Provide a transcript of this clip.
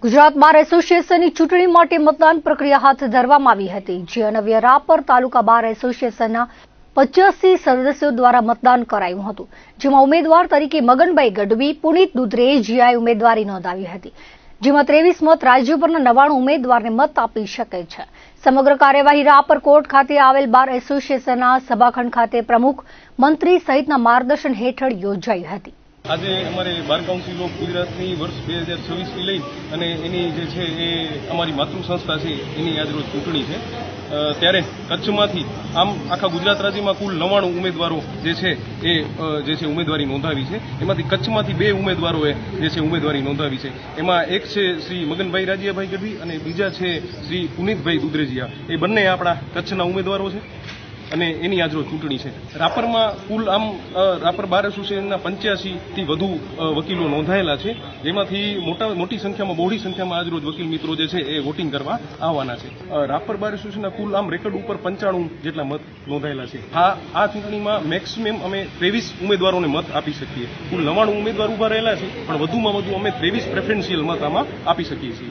ગુજરાત બાર એસોસિએશનની ચૂંટણી માટે મતદાન પ્રક્રિયા હાથ ધરવામાં આવી હતી, જે અન્વયે રાપર તાલુકા બાર એસોસિએશનના 85 સદસ્યો દ્વારા મતદાન કરાયું હતું, જેમાં ઉમેદવાર તરીકે મગનભાઈ ગઢવી, પુનિત દુધરેજિયાએ ઉમેદવારી નોંધાવી હતી, જેમાં 23 મત રાજ્યભરના 99 ઉમેદવારને મત આપી શકે છે। સમગ્ર કાર્યવાહી રાપર કોર્ટ ખાતે આવેલ બાર એસોસિએશનના સભાખંડ ખાતે પ્રમુખ, મંત્રી સહિતના માર્ગદર્શન હેઠળ યોજાઈ હતી। આજે અમારે બાર કાઉન્સિલ ઓફ ગુજરાતની વર્ષ 2026 લઈ અને એની જે છે એ અમારી માતૃ સંસ્થા છે એની આજરોજ ચૂંટણી છે। ત્યારે કચ્છમાંથી આમ આખા ગુજરાત રાજ્યમાં કુલ 99 ઉમેદવારો જે છે ઉમેદવારી નોંધાવી છે। એમાંથી કચ્છમાંથી 2 ઉમેદવારોએ જે છે ઉમેદવારી નોંધાવી છે। એમાં એક છે શ્રી મગનભાઈ રાજીયાભાઈ ગઢવી અને બીજા છે શ્રી પુનિતભાઈ દુધરેજિયા। એ બંને આપણા કચ્છના ઉમેદવારો છે અને એની આજરોજ ચૂંટણી છે। રાપરમાં કુલ આમ રાપર બાર એસોસિએશનના 85 થી વધુ વકીલો નોંધાયેલા છે, જેમાંથી મોટી સંખ્યામાં બહોળી સંખ્યામાં આજરોજ વકીલ મિત્રો જે છે એ વોટિંગ કરવા આવવાના છે। રાપર બાર એસોસિએશનના કુલ આમ રેકોર્ડ ઉપર 95 જેટલા મત નોંધાયેલા છે। આ ચૂંટણીમાં મેક્સિમમ અમે 23 ઉમેદવારોને મત આપી શકીએ। કુલ 99 ઉમેદવાર ઉભા રહેલા છે, પણ વધુમાં વધુ અમે 23 પ્રેફરન્શિયલ મત આમાં આપી શકીએ છીએ।